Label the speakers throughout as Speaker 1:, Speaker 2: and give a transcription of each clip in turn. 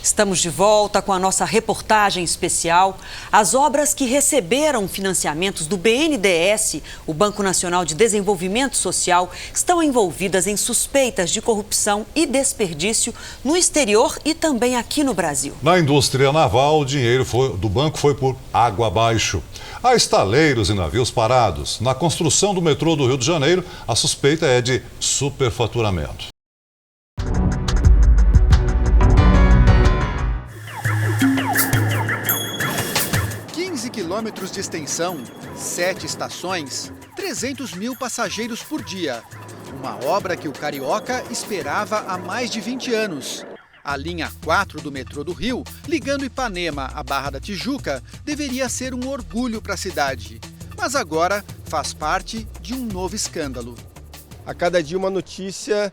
Speaker 1: Estamos de volta com a nossa reportagem especial. As obras que receberam financiamentos do BNDES, o Banco Nacional de Desenvolvimento Social, estão envolvidas em suspeitas de corrupção e desperdício no exterior e também aqui no Brasil.
Speaker 2: Na indústria naval, o dinheiro do banco foi por água abaixo. Há estaleiros e navios parados. Na construção do metrô do Rio de Janeiro, a suspeita é de superfaturamento.
Speaker 3: Quilômetros de extensão, 7 estações, 300 mil passageiros por dia. Uma obra que o carioca esperava há mais de 20 anos. A linha 4 do metrô do Rio, ligando Ipanema à Barra da Tijuca, deveria ser um orgulho para a cidade. Mas agora faz parte de um novo escândalo.
Speaker 4: A cada dia uma notícia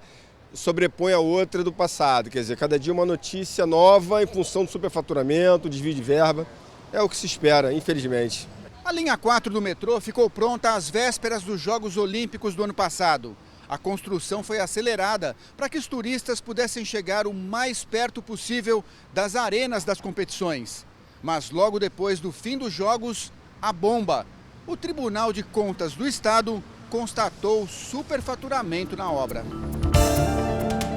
Speaker 4: sobrepõe a outra do passado. Quer dizer, cada dia uma notícia nova em função do superfaturamento, desvio de verba. É o que se espera, infelizmente.
Speaker 3: A linha 4 do metrô ficou pronta às vésperas dos Jogos Olímpicos do ano passado. A construção foi acelerada para que os turistas pudessem chegar o mais perto possível das arenas das competições. Mas logo depois do fim dos Jogos, a bomba. O Tribunal de Contas do Estado constatou superfaturamento na obra.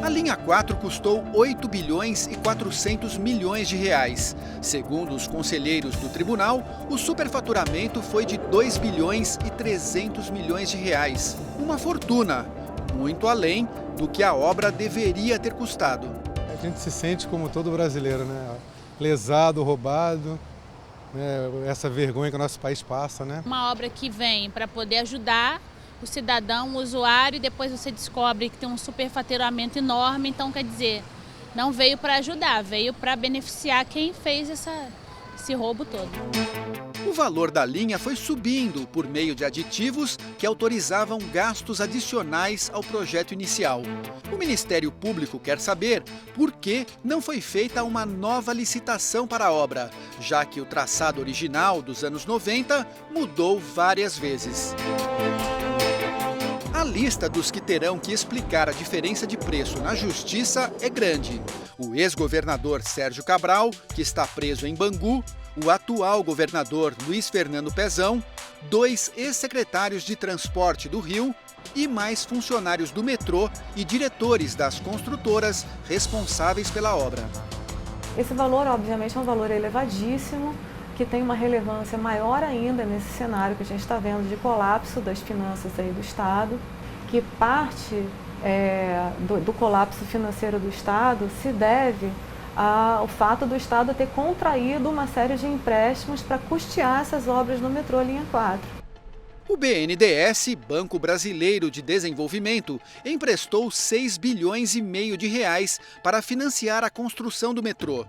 Speaker 3: A linha 4 custou 8 bilhões e 400 milhões de reais. Segundo os conselheiros do tribunal, o superfaturamento foi de 2 bilhões e 300 milhões de reais. Uma fortuna, muito além do que a obra deveria ter custado.
Speaker 5: A gente se sente como todo brasileiro, né? Lesado, roubado, né? Essa vergonha que o nosso país passa, né?
Speaker 6: Uma obra que vem para poder ajudar o cidadão, o usuário, e depois você descobre que tem um superfaturamento enorme. Então, quer dizer, não veio para ajudar, veio para beneficiar quem fez esse roubo todo.
Speaker 3: O valor da linha foi subindo por meio de aditivos que autorizavam gastos adicionais ao projeto inicial. O Ministério Público quer saber por que não foi feita uma nova licitação para a obra, já que o traçado original dos anos 90 mudou várias vezes. A lista dos que terão que explicar a diferença de preço na justiça é grande. O ex-governador Sérgio Cabral, que está preso em Bangu, o atual governador Luiz Fernando Pezão, 2 ex-secretários de transporte do Rio e mais funcionários do metrô e diretores das construtoras responsáveis pela obra.
Speaker 7: Esse valor, obviamente, é um valor elevadíssimo, que tem uma relevância maior ainda nesse cenário que a gente está vendo de colapso das finanças aí do Estado, que parte do colapso financeiro do Estado se deve ao fato do Estado ter contraído uma série de empréstimos para custear essas obras no metrô linha 4.
Speaker 3: O BNDES, Banco Brasileiro de Desenvolvimento, emprestou 6 bilhões e meio de reais para financiar a construção do metrô.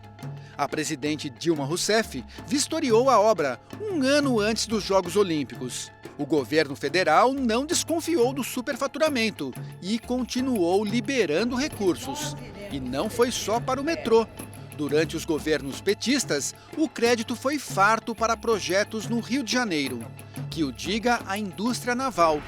Speaker 3: A presidente Dilma Rousseff vistoriou a obra um ano antes dos Jogos Olímpicos. O governo federal não desconfiou do superfaturamento e continuou liberando recursos. E não foi só para o metrô. Durante os governos petistas, o crédito foi farto para projetos no Rio de Janeiro. Que o diga a indústria naval.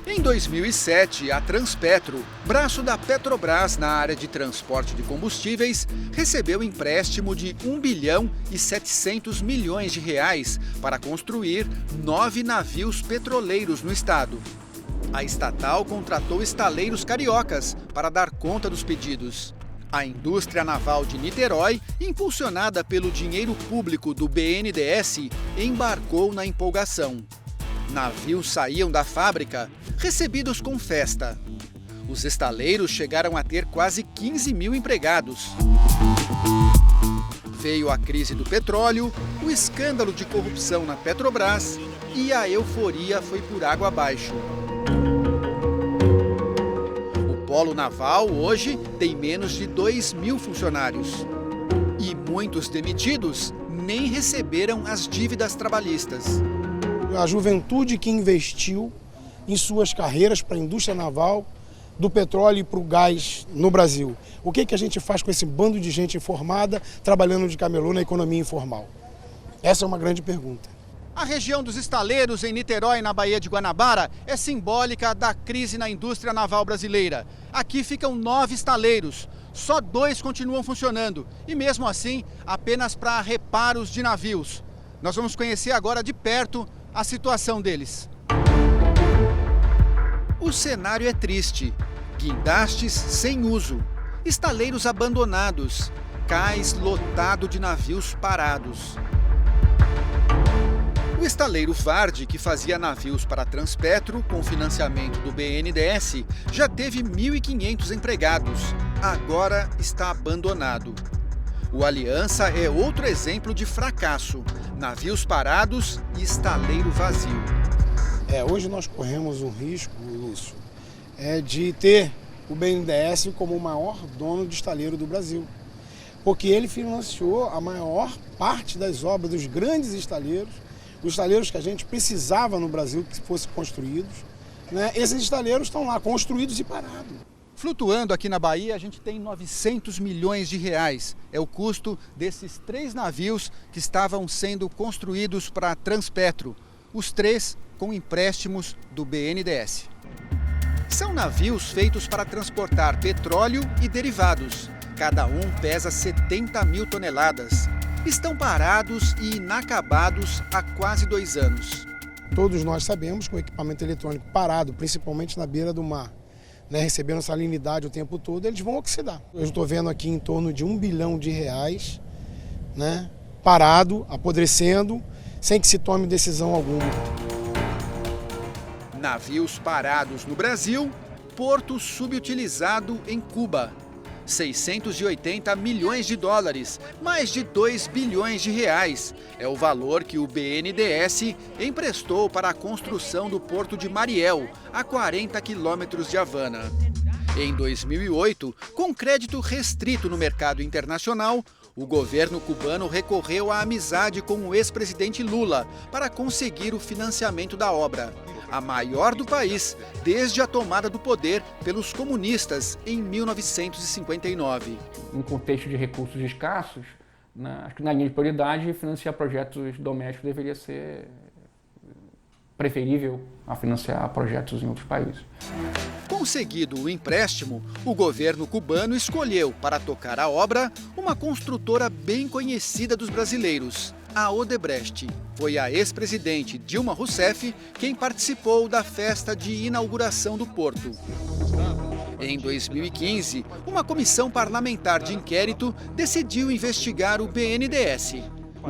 Speaker 3: Em 2007, a Transpetro, braço da Petrobras na área de transporte de combustíveis, recebeu empréstimo de 1 bilhão e 700 milhões de reais para construir 9 navios petroleiros no estado. A estatal contratou estaleiros cariocas para dar conta dos pedidos. A indústria naval de Niterói, impulsionada pelo dinheiro público do BNDES, embarcou na empolgação. Navios saíam da fábrica, recebidos com festa. Os estaleiros chegaram a ter quase 15 mil empregados. Veio a crise do petróleo, o escândalo de corrupção na Petrobras e a euforia foi por água abaixo. O polo naval hoje tem menos de 2 mil funcionários. E muitos demitidos nem receberam as dívidas trabalhistas.
Speaker 8: A juventude que investiu em suas carreiras para a indústria naval, do petróleo e para o gás no Brasil. O que a gente faz com esse bando de gente informada trabalhando de camelô na economia informal? Essa é uma grande pergunta.
Speaker 3: A região dos estaleiros em Niterói, na Baía de Guanabara, é simbólica da crise na indústria naval brasileira. Aqui ficam 9 estaleiros, só 2 continuam funcionando e, mesmo assim, apenas para reparos de navios. Nós vamos conhecer agora de perto a situação deles. O cenário é triste. Guindastes sem uso, estaleiros abandonados, cais lotado de navios parados. O estaleiro Vard, que fazia navios para Transpetro com financiamento do BNDES, já teve 1.500 empregados. Agora está abandonado. O Aliança é outro exemplo de fracasso. Navios parados e estaleiro vazio.
Speaker 8: Hoje nós corremos um risco, Lúcio, de ter o BNDES como o maior dono de estaleiro do Brasil. Porque ele financiou a maior parte das obras dos grandes estaleiros, os estaleiros que a gente precisava no Brasil que fossem construídos, né? Esses estaleiros estão lá, construídos e parados.
Speaker 3: Flutuando aqui na Bahia, a gente tem 900 milhões de reais. É o custo desses 3 navios que estavam sendo construídos para Transpetro. Os 3 com empréstimos do BNDES. São navios feitos para transportar petróleo e derivados. Cada um pesa 70 mil toneladas. Estão parados e inacabados há quase 2 anos.
Speaker 8: Todos nós sabemos que o equipamento eletrônico parado, principalmente na beira do mar, né, recebendo salinidade o tempo todo, eles vão oxidar. Eu estou vendo aqui em torno de R$1 bilhão, né, parado, apodrecendo, sem que se tome decisão alguma.
Speaker 3: Navios parados no Brasil, porto subutilizado em Cuba. 680 milhões de dólares, mais de 2 bilhões de reais. É o valor que o BNDES emprestou para a construção do porto de Mariel, a 40 quilômetros de Havana. Em 2008, com crédito restrito no mercado internacional, o governo cubano recorreu à amizade com o ex-presidente Lula para conseguir o financiamento da obra, a maior do país desde a tomada do poder pelos comunistas em 1959.
Speaker 9: Em contexto de recursos escassos, acho que na linha de prioridade, financiar projetos domésticos deveria ser preferível a financiar projetos em outros países.
Speaker 3: Conseguido o empréstimo, o governo cubano escolheu para tocar a obra uma construtora bem conhecida dos brasileiros, a Odebrecht. Foi a ex-presidente Dilma Rousseff quem participou da festa de inauguração do porto. Em 2015, uma comissão parlamentar de inquérito decidiu investigar o BNDES.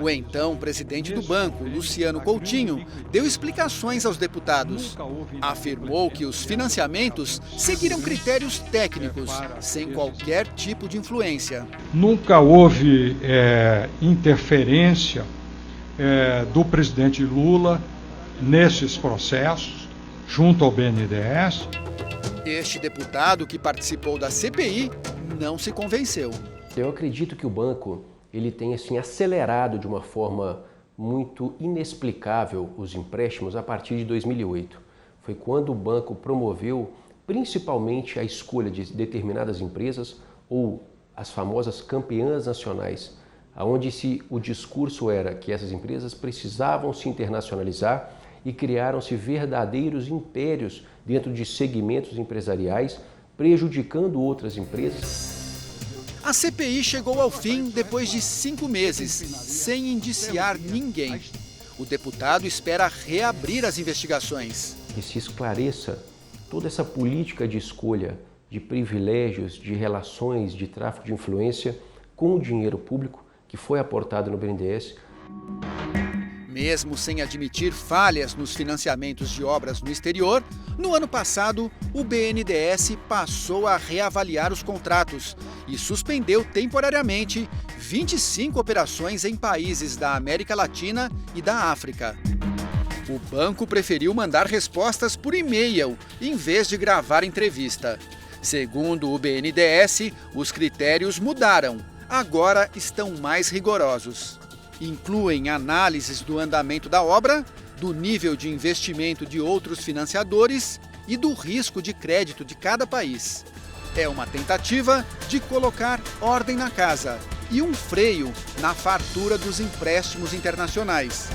Speaker 3: O então presidente do banco, Luciano Coutinho, deu explicações aos deputados. Afirmou que os financiamentos seguiram critérios técnicos, sem qualquer tipo de influência.
Speaker 10: Nunca houve interferência do presidente Lula nesses processos, junto ao BNDES.
Speaker 3: Este deputado que participou da CPI não se convenceu.
Speaker 11: Eu acredito que o banco ele tem assim, acelerado de uma forma muito inexplicável os empréstimos a partir de 2008. Foi quando o banco promoveu principalmente a escolha de determinadas empresas ou as famosas campeãs nacionais, onde o discurso era que essas empresas precisavam se internacionalizar e criaram-se verdadeiros impérios dentro de segmentos empresariais, prejudicando outras empresas.
Speaker 3: A CPI chegou ao fim depois de 5 meses, sem indiciar ninguém. O deputado espera reabrir as investigações.
Speaker 11: Que se esclareça toda essa política de escolha, de privilégios, de relações, de tráfico de influência com o dinheiro público que foi aportado no BNDES.
Speaker 3: Mesmo sem admitir falhas nos financiamentos de obras no exterior, no ano passado, o BNDES passou a reavaliar os contratos e suspendeu temporariamente 25 operações em países da América Latina e da África. O banco preferiu mandar respostas por e-mail, em vez de gravar entrevista. Segundo o BNDES, os critérios mudaram. Agora estão mais rigorosos. Incluem análises do andamento da obra, do nível de investimento de outros financiadores e do risco de crédito de cada país. É uma tentativa de colocar ordem na casa e um freio na fartura dos empréstimos internacionais.